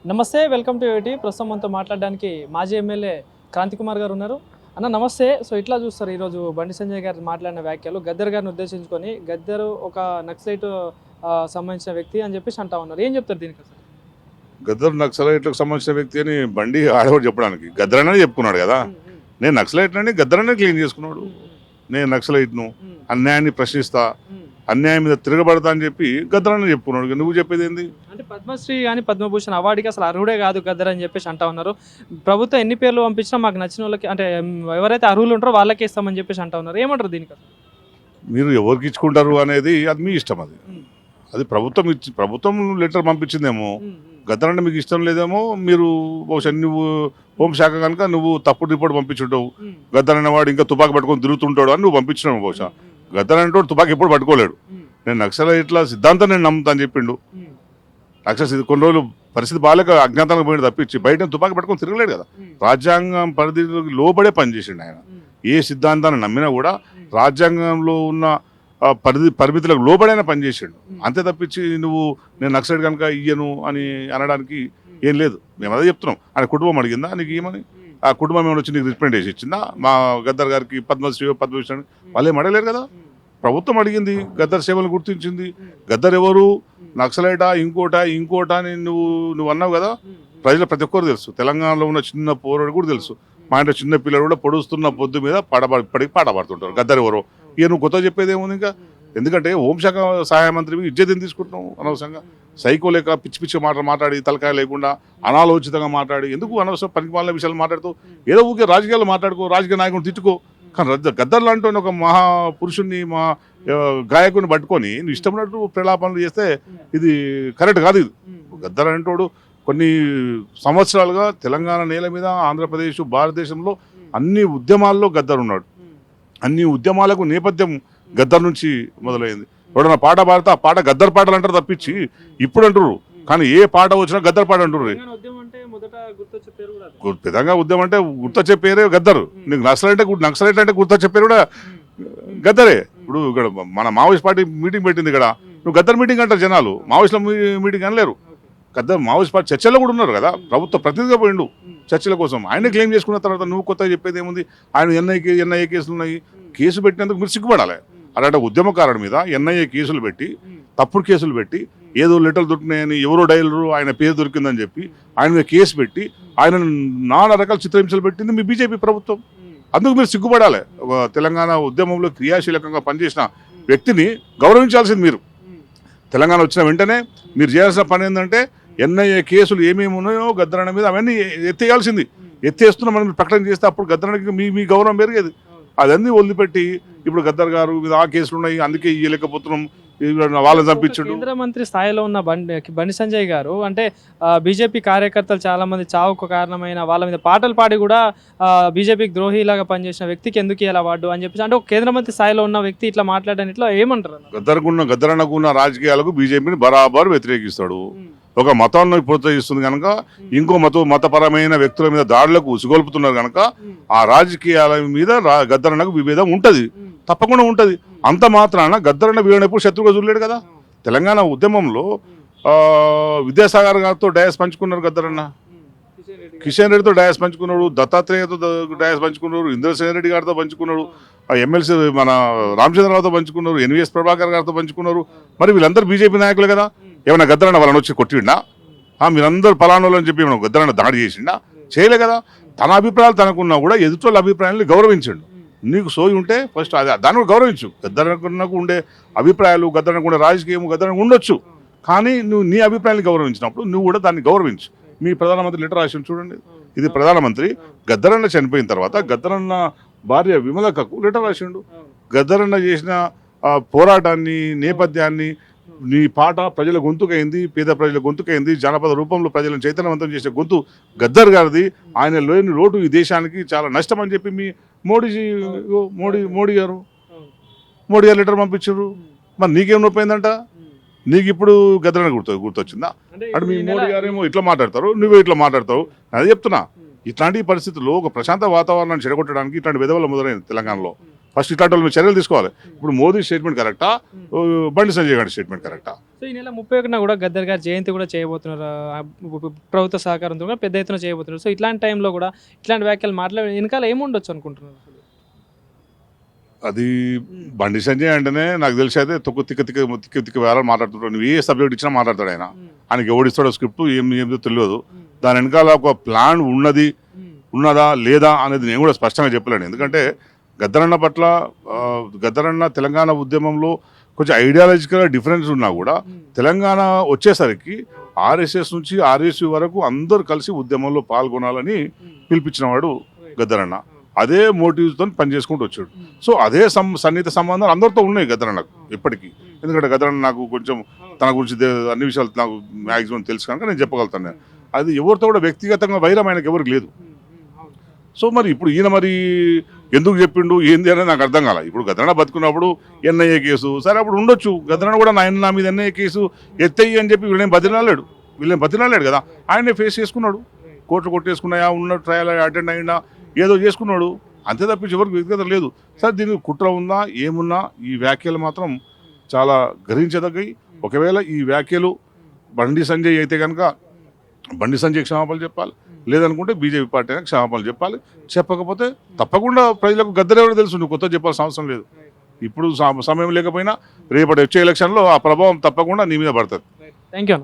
నమస్తే, welcome to ఏటీ. ప్రస్తుతం మనతో మాట్లాడడానికి మాజీ ఎమ్మెల్యే క్రాంతి కుమార్ గారు ఉన్నారు. అన్న నమస్తే. సో ఇట్లా చూస్తారు, ఈరోజు బండి సంజయ్ గారు మాట్లాడిన వ్యాఖ్యలు గద్దర్ గారిని ఉద్దేశించుకొని గద్దర్ ఒక నక్సలైట్ సంబంధించిన వ్యక్తి అని చెప్పేసి అంటా ఉన్నారు. ఏం చెప్తారు దీనికి? అసలు గద్దర్ నక్సలైట్లకు సంబంధించిన వ్యక్తి అని బండి ఆడవాడు చెప్పడానికి గద్దర్ అనే చెప్పుకున్నాడు కదా. నేను నక్సలైట్లని గద్దర్ అనే క్లెయిమ్ చేసుకున్నాడు. నేను నక్సలైట్ను, అన్యాయాన్ని ప్రశ్నిస్తా, అన్యాయం మీద తిరగబడతా అని చెప్పి గద్దర్ అనే చెప్పుకున్నాడు. నువ్వు చెప్పేది ఏంది? అంటే పద్మశ్రీ కానీ పద్మభూషణ్ అవార్డుకి అసలు అర్హుడే కాదు గద్దర్ అని చెప్పేసి అంటా ఉన్నారు. ప్రభుత్వం ఎన్ని పేర్లు పంపించినా మాకు నచ్చిన వాళ్ళకి, అంటే ఎవరైతే అర్హులు ఉంటారో వాళ్ళకే ఇస్తామని చెప్పేసి అంటా ఉన్నారు. ఏమంటారు దీనికి? మీరు ఎవరికి ఇచ్చుకుంటారు అనేది అది మీ ఇష్టం. అది ప్రభుత్వం లెటర్ పంపించిందేమో. గద్దర్ అంటే మీకు ఇష్టం లేదేమో. మీరు బహుశా నువ్వు హోంశాఖ కనుక నువ్వు తప్పుడు రిపోర్ట్ పంపించుంటావు. గద్దర్ అనేవాడు ఇంకా తుపాకి పట్టుకొని తిరుగుతుంటాడు అని నువ్వు పంపించినావు. బహుశా గద్దర్ అనేవాడు తుపాకి ఎప్పుడు పట్టుకోలేడు. నేను నక్సలైట్ల సిద్ధాంతం నేను నమ్ముతా అని చెప్పిండు. కొన్ని రోజులు పరిస్థితి బాగాలేక అజ్ఞాతానికి పోయిన తప్పించి బయట తుపాకి పట్టుకొని తిరగలేడు కదా. రాజ్యాంగం పరిధికి లోబడే పనిచేసిండు ఆయన. ఏ సిద్ధాంతాన్ని నమ్మినా కూడా రాజ్యాంగంలో ఉన్న పరిమితులకు లోబడైనా పనిచేసాడు. అంతే తప్పించి నువ్వు నేను నక్సలైట్ కనుక ఇయ్యను అని అనడానికి ఏం లేదు. మేము అదే చెప్తున్నాం. ఆయన కుటుంబం అడిగిందా నీకు ఏమని? ఆ కుటుంబం ఏమైనా వచ్చి నీకు రిప్రజెంట్ చేసి ఇచ్చిందా? మా గద్దర్ గారికి పద్మశ్రీ పద్మభూషణ్ వాళ్ళు ఏం అడగలేరు కదా. ప్రభుత్వం అడిగింది, గద్దర్ సేవలు గుర్తించింది. గద్దర్ ఎవరు, నక్సలైటా, ఇంకోటా అని నువ్వు అన్నావు కదా. ప్రజలు ప్రతి ఒక్కరు తెలుసు. తెలంగాణలో ఉన్న చిన్న పోరాడు కూడా తెలుసు. మా ఇంట్లో చిన్న పిల్లలు కూడా పొడుస్తున్న పొద్దు మీద పడికి పాట పాడుతుంటారు. గద్దర్ ఎవరో ఇక నువ్వు కొత్త చెప్పేది ఏముంది ఇంకా? ఎందుకంటే హోంశాఖ సహాయ మంత్రి ఇజ్జత్ తీసుకుంటున్నావు అనవసరంగా. సైకో లేక పిచ్చి పిచ్చి మాట్లాడి తలకాయ లేకుండా అనాలోచితంగా మాట్లాడి ఎందుకు అనవసరం పనికి వాళ్ళ విషయాలు మాట్లాడుతూ ఏదో ఊరికే రాజకీయాలు మాట్లాడుకో, రాజకీయ నాయకుని తిట్టుకో. కానీ గద్దర్ లాంటి ఒక మహాపురుషుణ్ణి గాయకుని పట్టుకొని నువ్వు ఇష్టమైనట్టు ప్రలాపనలు చేస్తే ఇది కరెక్ట్ కాదు. ఇది గద్దర్ అంటోడు కొన్ని సంవత్సరాలుగా తెలంగాణ నేల మీద, ఆంధ్రప్రదేశ్, భారతదేశంలో అన్ని ఉద్యమాల్లో గద్దర్ ఉన్నాడు. అన్ని ఉద్యమాలకు నేపథ్యం గద్దర్ నుంచి మొదలైంది. ఎవడన్నా పాట పాడితే ఆ పాట గద్దర్ పాటలు అంటారు తప్పించి ఇప్పుడు అంటారు. కానీ ఏ పాట వచ్చినా గద్దర్ పాట అంటారు. పెద్దగా ఉద్యమం అంటే గుర్తొచ్చే పేరే గద్దరు. నీకు నక్సలైట్ అంటే గుర్తొచ్చే పేరు కూడా గద్దరే. ఇప్పుడు ఇక్కడ మన మావోయిస్ట్ పార్టీ మీటింగ్ పెట్టింది ఇక్కడ. నువ్వు గద్దర్ మీటింగ్ అంటారు జనాలు, మావోయిస్టుల మీటింగ్ అనలేరు. గద్దర్ మావోయిస్ట్ పార్టీ చర్చల్లో కూడా ఉన్నారు కదా. ప్రభుత్వ ప్రతినిధిగా పోయిండు చర్చల కోసం. ఆయనే క్లెయిమ్ చేసుకున్న తర్వాత నువ్వు కొత్తగా చెప్పేది ఏముంది? ఆయన ఎన్ఐఏ కేసులు ఉన్నాయి. కేసు పెట్టినందుకు మీరు సిగ్గుపడాలి. అలాంటి ఉద్యమకారుడి మీద ఎన్ఐఏ కేసులు పెట్టి, తప్పుడు కేసులు పెట్టి, ఏదో లెటర్లు దొరికినాయని, ఎవరో డైలరు ఆయన పేరు దొరికిందని చెప్పి ఆయన మీద కేసు పెట్టి ఆయన నానా రకాల చిత్రహింసలు పెట్టింది మీ బీజేపీ ప్రభుత్వం. అందుకు మీరు సిగ్గుపడాలి. తెలంగాణ ఉద్యమంలో క్రియాశీలకంగా పనిచేసిన వ్యక్తిని గౌరవించాల్సింది మీరు. తెలంగాణ వచ్చిన వెంటనే మీరు చేయాల్సిన పని ఏంటంటే ఎన్ఐఏ కేసులు ఏమేమి ఉన్నాయో గద్దరణ మీద అవన్నీ ఎత్తేయాల్సింది. ఎత్తేస్తున్నా మనం ప్రకటన చేస్తే అప్పుడు గద్దరణకి మీ గౌరవం పెరిగేది. అదన్నీ వదిలిపెట్టి ఇప్పుడు గద్దర్ గారు మీద ఆ కేసులు ఉన్నాయి అందుకే ఇయ్యలేకపోతున్నాం వాళ్ళని చంపించడం. కేంద్ర మంత్రి స్థాయిలో ఉన్న బండి సంజయ్ గారు అంటే బీజేపీ కార్యకర్తలు చాలా మంది చావుకు కారణమైన వాళ్ళ మీద పాటలు పాడి కూడా బీజేపీకి ద్రోహిలాగా పనిచేసిన వ్యక్తికి ఎందుకు ఇలా వాడు అని చెప్పేసి అంటే ఒక కేంద్ర మంత్రి స్థాయిలో ఉన్న వ్యక్తి ఇట్లా మాట్లాడని ఇట్లా ఏమంటారు? గద్దరన్నకున్న రాజకీయాలకు బీజేపీని బరాబర్ వ్యతిరేకిస్తాడు. ఒక మతాన్ని ప్రోత్సహిస్తుంది కనుక ఇంకో మతపరమైన వ్యక్తుల మీద దాడులకు ఉసిగొల్పుతున్నారు కనుక ఆ రాజకీయాల మీద గద్దరన్నకు విభేదం ఉంటది, తప్పకుండా ఉంటది. అంత మాత్రాన గద్దరన్న వీళ్ళని శత్రువుగా చూడలేడు కదా. తెలంగాణ ఉద్యమంలో విద్యాసాగర్ గారితో డయాస్ పంచుకున్నారు గద్దరన్న, కిషన్ రెడ్డితో డయాస్ పంచుకున్నాడు, దత్తాత్రేయతో డయాస్ పంచుకున్నారు, ఇంద్రసేన్ రెడ్డి గారితో పంచుకున్నాడు, ఎమ్మెల్సీ మన రామచంద్రరావుతో పంచుకున్నారు, ఎన్వీఎస్ ప్రభాకర్ గారితో పంచుకున్నారు. మరి వీళ్ళందరూ బీజేపీ నాయకులు కదా. ఏమైనా గద్దరన్న వాళ్ళని వచ్చి కొట్టిండా? మీరందరూ పలానోళ్ళు అని చెప్పి ఏమైనా గద్దరన్న దాడి చేసిండా? చేయలే కదా. తన అభిప్రాయాలు తనకున్నా కూడా ఎదుటోళ్ళ అభిప్రాయాన్ని గౌరవించండు. నీకు సోయి ఉంటే ఫస్ట్ దాన్ని కూడా గౌరవించు. గద్దరన్నకు ఉండే అభిప్రాయాలు, గద్దరన్నకు ఉండే రాజకీయం గద్దరన్నకు ఉండొచ్చు. కానీ నువ్వు నీ అభిప్రాయాన్ని గౌరవించినప్పుడు నువ్వు కూడా దాన్ని గౌరవించు. మీ ప్రధానమంత్రి లెటర్ రాసి చూడండి. ఇది ప్రధానమంత్రి గద్దరన్న చనిపోయిన తర్వాత గద్దరన్న భార్య విమలకకు లెటర్ రాసిండు. గద్దరన్న చేసిన పోరాటాన్ని, నేపథ్యాన్ని, నీ పాట ప్రజల గొంతుకైంది, పేద ప్రజల గొంతుకైంది, జానపద రూపంలో ప్రజలను చైతన్యవంతం చేసే గొంతు గద్దర్ గారిది. ఆయన లేని లోటు ఈ దేశానికి చాలా నష్టం అని చెప్పి మీ మోడీ గారు లెటర్ పంపించారు. మరి నీకేం నొప్పిందంట? నీకు ఇప్పుడు గద్దరన్న గుర్తొచ్చిందా? అంటే మీ మోడీ గారేమో ఇట్లా మాట్లాడతారు, నువ్వే ఇట్లా మాట్లాడతావు. అదే చెప్తున్నా. ఇట్లాంటి పరిస్థితుల్లో ఒక ప్రశాంత వాతావరణాన్ని చెడగొట్టడానికి ఇట్లాంటి విధవలు మొదలైంది తెలంగాణలో. ఫస్ట్ ఇట్లాంటి వాళ్ళు చర్యలు తీసుకోవాలి. ఇప్పుడు మోదీ స్టేట్మెంట్ కరెక్టా, బండి సంజయ్ గారి స్టేట్మెంట్ కరెక్టా? సో ఈ నెల 31న కూడా గద్దర్ గారి జయంతి కూడా చేయబోతున్నారు, ప్రభుత్వ సహకారంతో కూడా పెద్ద ఎత్తున చేయబోతున్నారు. సో ఇట్లాంటి టైంలో కూడా ఇట్లాంటి వ్యాఖ్యలు మాట్లాడే వెనకాల ఏముండొచ్చు అనుకుంటున్నారు? అది బండి సంజయ్ అంటేనే నాకు తెలిసి అయితే తిక్క వేళ మాట్లాడుతుంటాడు. నువ్వు ఏ సబ్జెక్ట్ ఇచ్చినా మాట్లాడతాడు ఆయన. ఆయనకి ఎవడిస్తాడో స్క్రిప్ట్ ఏమిదో తెలియదు. దాని వెనకాల ఒక ప్లాన్ ఉన్నదా లేదా అనేది నేను కూడా స్పష్టంగా చెప్పలేను. ఎందుకంటే గద్దరన్న పట్ల గద్దరన్న తెలంగాణ ఉద్యమంలో కొంచెం ఐడియాలజికల్ డిఫరెన్స్ ఉన్నా కూడా తెలంగాణ వచ్చేసరికి ఆర్ఎస్ఎస్ నుంచి ఆర్ఎస్యు వరకు అందరూ కలిసి ఉద్యమంలో పాల్గొనాలని పిలిపించినవాడు గద్దరన్న. అదే మోటివ్స్తో పనిచేసుకుంటూ వచ్చాడు. సో అదే సన్నిహిత సంబంధాలు అందరితో ఉన్నాయి గద్దరన్నకు ఇప్పటికీ. ఎందుకంటే గద్దరన్న నాకు కొంచెం తన గురించి అన్ని విషయాలు నాకు మ్యాక్సిమం తెలుసు కనుక నేను చెప్పగలుగుతాను. అది ఎవరితో కూడా వ్యక్తిగతంగా వైరం ఆయనకు ఎవరికి లేదు. సో మరి ఇప్పుడు ఈయన మరి ఎందుకు చెప్పిండు ఏంది అనేది నాకు అర్థం కాల. ఇప్పుడు గద్దరన్న బతుకున్నప్పుడు ఎన్ఐఏ కేసు సరే అప్పుడు ఉండొచ్చు. గద్దరన్న కూడా నా మీద ఎన్ఐఏ కేసు ఎత్తయ్యి అని చెప్పి వీళ్ళేం బతినాలేడు కదా. ఆయనే ఫేస్ చేసుకున్నాడు. కోర్టు కొట్టేసుకున్నాయా, ఉన్న ట్రయల్ అటెండ్ అయినా ఏదో చేసుకున్నాడు. అంతే తప్పించి ఎవరికి వ్యక్తిగత లేదు. సరే దీనికి కుట్ర ఉందా ఏమున్నా ఈ వ్యాఖ్యలు మాత్రం చాలా గ్రహించదగ్గవి. ఒకవేళ ఈ వ్యాఖ్యలు బండి సంజయ్ అయితే కనుక బండి సంజయ్ క్షమాపణలు చెప్పాలి, లేదనుకుంటే బీజేపీ పార్టీ అయినా క్షమాపణలు చెప్పాలి. చెప్పకపోతే తప్పకుండా ప్రజలకు గద్దర్ ఎవరో తెలుసు, నువ్వు కొత్త చెప్పాల్సిన అవసరం లేదు. ఇప్పుడు సమయం లేకపోయినా రేపటి వచ్చే ఎలక్షన్లో ఆ ప్రభావం తప్పకుండా నీ మీద పడుతుంది. Thank you.